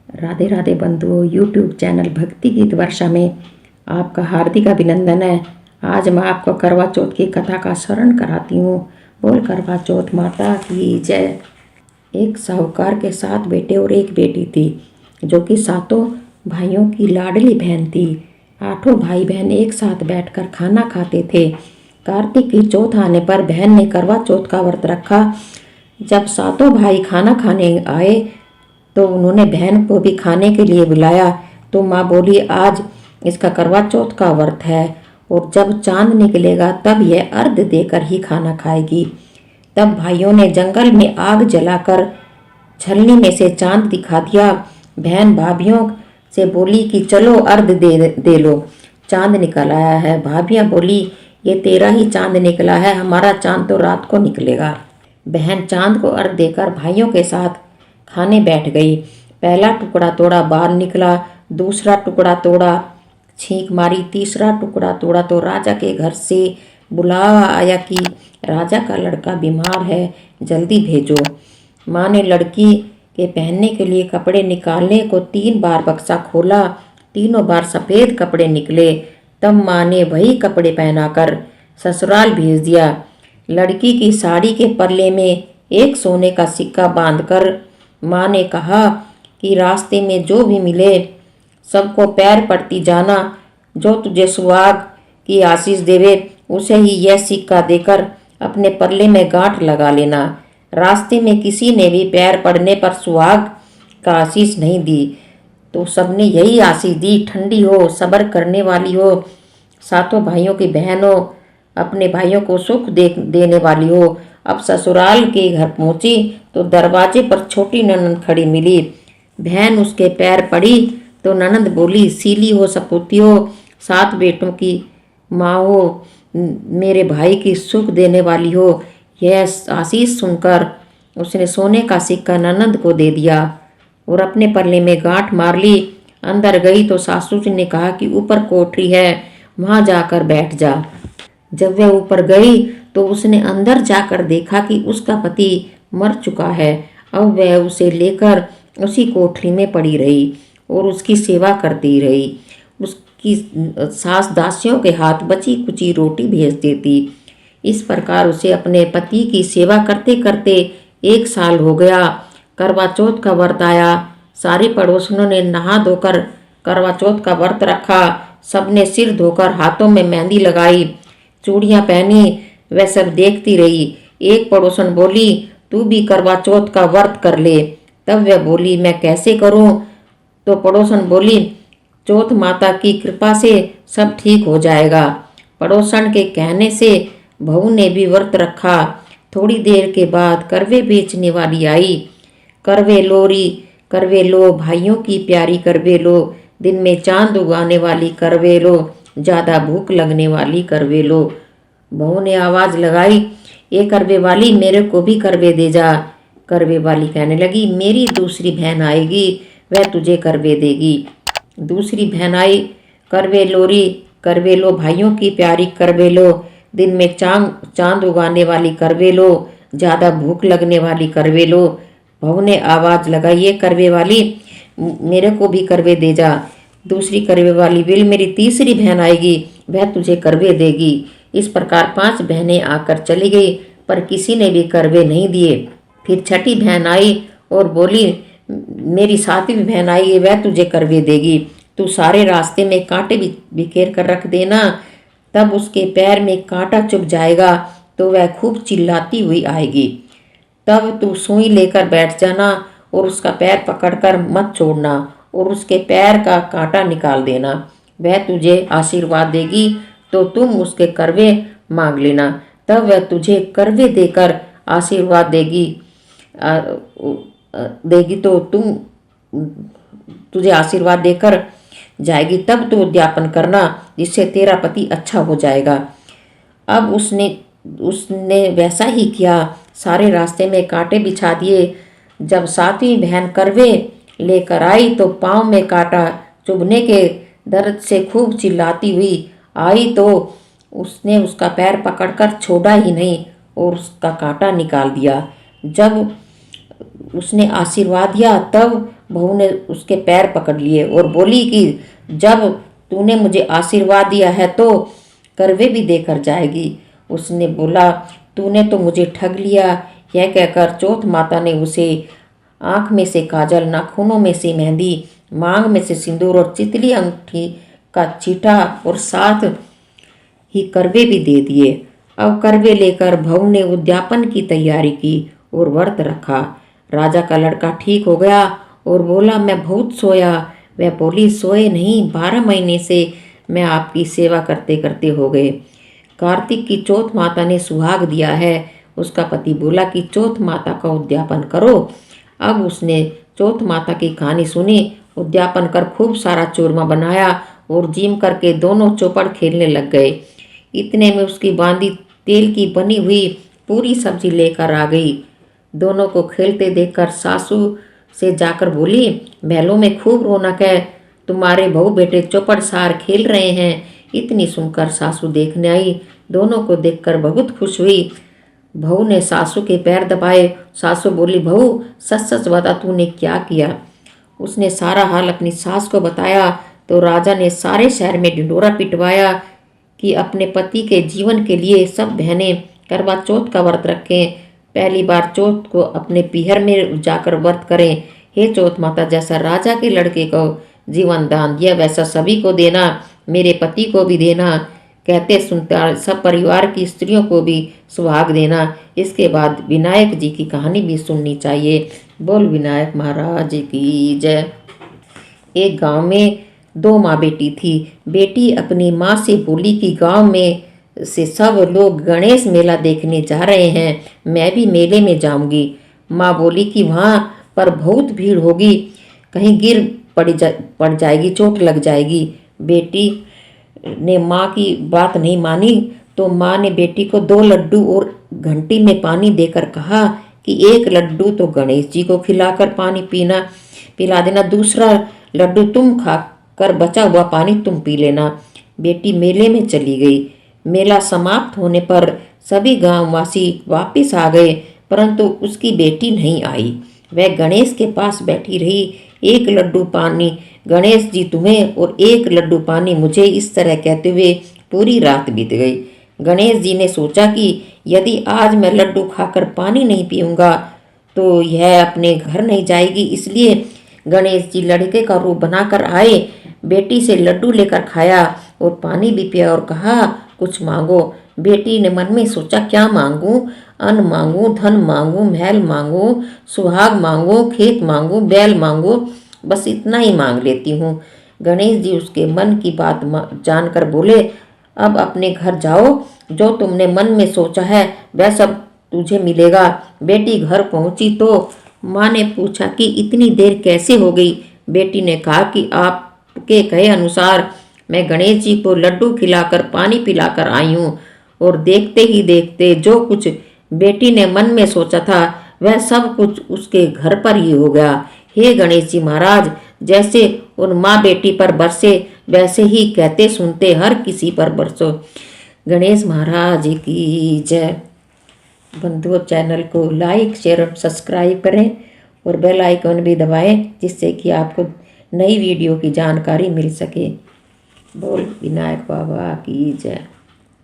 राधे राधे बंधुओं, YouTube channel भक्ति गीत वर्षा में आपका हार्दिक अभिनंदन है। आज मैं आपको करवा चौथ की कथा का स्मरण कराती हूँ। बोल करवा चौथ माता की जय। एक साहूकार के 7 बेटे और एक बेटी थी, जो कि सातों भाइयों की लाडली बहन थी। 8 भाई बहन एक साथ बैठकर खाना खाते थे। कार्तिक की चौथ आने पर बहन ने करवा चौथ का व्रत रखा। जब सातों भाई खाना खाने आए तो उन्होंने बहन को भी खाने के लिए बुलाया। तो माँ बोली, आज इसका करवा चौथ का व्रत है और जब चांद निकलेगा तब यह अर्घ देकर ही खाना खाएगी। तब भाइयों ने जंगल में आग जलाकर छलनी में से चांद दिखा दिया। बहन भाभियों से बोली कि चलो अर्घ दे लो, चांद निकल आया है। भाभियां बोली, ये तेरा ही चांद निकला है, हमारा चांद तो रात को निकलेगा। बहन चांद को अर्घ देकर भाइयों के साथ खाने बैठ गई। पहला टुकड़ा तोड़ा, बाहर निकला। दूसरा टुकड़ा तोड़ा, छींक मारी। तीसरा टुकड़ा तोड़ा तो राजा के घर से बुलावा आया कि राजा का लड़का बीमार है, जल्दी भेजो। माँ ने लड़की के पहनने के लिए कपड़े निकालने को 3 बार बक्सा खोला। तीनों बार सफ़ेद कपड़े निकले। तब माँ ने वही कपड़े पहनाकर ससुराल भेज दिया। लड़की की साड़ी के पल्ले में एक सोने का सिक्का बांधकर माँ ने कहा कि रास्ते में जो भी मिले सबको पैर पड़ती जाना। जो तुझे सुहाग की आशीष देवे उसे ही यह सिक्का देकर अपने पल्ले में गांठ लगा लेना। रास्ते में किसी ने भी पैर पड़ने पर सुहाग का आशीष नहीं दी तो सबने यही आशीष दी, ठंडी हो, सब्र करने वाली हो, सातों भाइयों की बहन हो, अपने भाइयों को सुख देने वाली हो। अब ससुराल के घर पहुंची तो दरवाजे पर छोटी ननंद खड़ी मिली। बहन उसके पैर पड़ी तो ननंद बोली, सीली हो, सपूती हो, 7 बेटों की माँ हो, मेरे भाई की सुख देने वाली हो। यह आशीष सुनकर उसने सोने का सिक्का ननंद को दे दिया और अपने पल्ले में गांठ मार ली। अंदर गई तो सासू जी ने कहा कि ऊपर कोठरी है, वहां जाकर बैठ जा। जब वह ऊपर गई तो उसने अंदर जाकर देखा कि उसका पति मर चुका है। अब वह उसे लेकर उसी कोठरी में पड़ी रही और उसकी सेवा करती रही। उसकी सास दासियों के हाथ बची कुची रोटी भेज देती। इस प्रकार उसे अपने पति की सेवा करते करते 1 साल हो गया। करवा चौथ का व्रत आया। सारी पड़ोसनों ने नहा धोकर करवा चौथ का व्रत रखा। सबने सिर धोकर हाथों में मेहंदी लगाई, चूड़ियाँ पहनी। वह सब देखती रही। एक पड़ोसन बोली, तू भी करवा चौथ का व्रत कर ले। तब वह बोली, मैं कैसे करूं? तो पड़ोसन बोली, चौथ माता की कृपा से सब ठीक हो जाएगा। पड़ोसन के कहने से बहू ने भी व्रत रखा। थोड़ी देर के बाद करवे बेचने वाली आई। करवे लो भाइयों की प्यारी करवे लो, दिन में चांद उगाने वाली करवे लो, ज़्यादा भूख लगने वाली करवे लो। बहू ने आवाज़ लगाई, ये करवे वाली, मेरे को भी करवे दे जा। करवे वाली कहने लगी, मेरी दूसरी बहन आएगी, वह तुझे करवे देगी। दूसरी बहन आई, करवे लो भाइयों की प्यारी करवे लो, दिन में चांद उगाने वाली करवे लो, ज़्यादा भूख लगने वाली करवे लो। बहू ने आवाज़ लगाई, ये करवे वाली, मेरे को भी करवे दे जा। दूसरी करवे वाली बोली, मेरी तीसरी बहन आएगी, वह तुझे करवे देगी। इस प्रकार 5 बहनें आकर चली गई, पर किसी ने भी करवे नहीं दिए। फिर छठी बहन आई और बोली, मेरी 7वीं बहन आई है, वह तुझे करवे देगी। तू सारे रास्ते में कांटे बिखेर कर रख देना, तब उसके पैर में कांटा चुभ जाएगा तो वह खूब चिल्लाती हुई आएगी। तब तू सुई लेकर बैठ जाना और उसका पैर पकड़कर मत छोड़ना और उसके पैर का कांटा निकाल देना। वह तुझे आशीर्वाद देगी तो तुम उसके करवे मांग लेना, तब वह तुझे करवे देकर आशीर्वाद देगी तो तुम तुझे आशीर्वाद देकर जाएगी, तब तो उद्यापन करना, जिससे तेरा पति अच्छा हो जाएगा। अब उसने वैसा ही किया। सारे रास्ते में कांटे बिछा दिए। जब 7वीं बहन करवे लेकर आई तो पाँव में कांटा चुभने के दर्द से खूब चिल्लाती हुई आई, तो उसने उसका पैर पकड़कर छोड़ा ही नहीं और उसका कांटा निकाल दिया। जब उसने आशीर्वाद दिया तब बहू ने उसके पैर पकड़ लिए और बोली कि जब तूने मुझे आशीर्वाद दिया है तो करवे भी देकर जाएगी। उसने बोला, तूने तो मुझे ठग लिया। यह कहकर चौथ माता ने उसे आँख में से काजल, नाखूनों में से मेहंदी, मांग में से सिंदूर और चितली अंगूठी का छीटा और साथ ही करवे भी दे दिए। अब करवे लेकर बहू ने उद्यापन की तैयारी की और व्रत रखा। राजा का लड़का ठीक हो गया और बोला, मैं बहुत सोया। वह बोली, सोए नहीं, 12 महीने से मैं आपकी सेवा करते करते हो गए। कार्तिक की चौथ माता ने सुहाग दिया है। उसका पति बोला कि चौथ माता का उद्यापन करो। अब उसने चौथ माता की कहानी सुनी, उद्यापन कर खूब सारा चूरमा बनाया और जिम करके दोनों चौपड़ खेलने लग गए। इतने में उसकी बांदी तेल की बनी हुई पूरी सब्जी लेकर आ गई। दोनों को खेलते देखकर सासू से जाकर बोली, महलों में खूब रौनक है, तुम्हारे बहू बेटे चौपड़ सार खेल रहे हैं। इतनी सुनकर सासू देखने आई। दोनों को देखकर बहुत खुश हुई। बहू ने सासू के पैर दबाए। सासू बोली, बहू सच सच बता, तूने क्या किया। उसने सारा हाल अपनी सास को बताया तो राजा ने सारे शहर में ढिंढोरा पिटवाया कि अपने पति के जीवन के लिए सब बहनें करवा चौथ का व्रत रखें। पहली बार चौथ को अपने पीहर में जाकर व्रत करें। हे चौथ माता, जैसा राजा के लड़के को जीवन दान दिया वैसा सभी को देना, मेरे पति को भी देना। कहते सुनते सब परिवार की स्त्रियों को भी सुहाग देना। इसके बाद विनायक जी की कहानी भी सुननी चाहिए। बोल विनायक महाराज की जय। एक गांव में 2 माँ बेटी थी। बेटी अपनी माँ से बोली कि गांव में से सब लोग गणेश मेला देखने जा रहे हैं, मैं भी मेले में जाऊंगी। माँ बोली कि वहाँ पर बहुत भीड़ होगी, कहीं गिर पड़ जाएगी, चोट लग जाएगी। बेटी ने माँ की बात नहीं मानी तो माँ ने बेटी को 2 लड्डू और घंटी में पानी देकर कहा कि एक लड्डू तो गणेश जी को खिलाकर पानी पिला देना, दूसरा लड्डू तुम खाकर बचा हुआ पानी तुम पी लेना। बेटी मेले में चली गई। मेला समाप्त होने पर सभी गांववासी वापस आ गए, परंतु उसकी बेटी नहीं आई। वह गणेश के पास बैठी रही। एक लड्डू पानी गणेश जी तुम्हें और एक लड्डू पानी मुझे, इस तरह कहते हुए पूरी रात बीत गई। गणेश जी ने सोचा कि यदि आज मैं लड्डू खाकर पानी नहीं पीऊंगा तो यह अपने घर नहीं जाएगी, इसलिए गणेश जी लड़के का रूप बनाकर आए। बेटी से लड्डू लेकर खाया और पानी भी पिया और कहा, कुछ मांगो। बेटी ने मन में सोचा, क्या मांगूं? अन्न मांगूं, धन मांगूं, महल मांगूं, सुहाग मांगूं, खेत मांगूं, बैल मांगूं, बस इतना ही मांग लेती हूँ। गणेश जी उसके मन की बात जानकर बोले, अब अपने घर जाओ, जो तुमने मन में सोचा है वह सब तुझे मिलेगा। बेटी घर पहुंची तो माँ ने पूछा कि इतनी देर कैसे हो गई। बेटी ने कहा कि आपके कहे अनुसार मैं गणेश जी को लड्डू खिलाकर पानी पिलाकर आई हूँ, और देखते ही देखते जो कुछ बेटी ने मन में सोचा था वह सब कुछ उसके घर पर ही हो गया। हे गणेश जी महाराज, जैसे उन माँ बेटी पर बरसे वैसे ही कहते सुनते हर किसी पर बरसो। गणेश महाराज की जय। बंधुओं, चैनल को लाइक शेयर और सब्सक्राइब करें और बेल आइकन भी दबाएं, जिससे कि आपको नई वीडियो की जानकारी मिल सके। बोल विनायक बाबा की जय।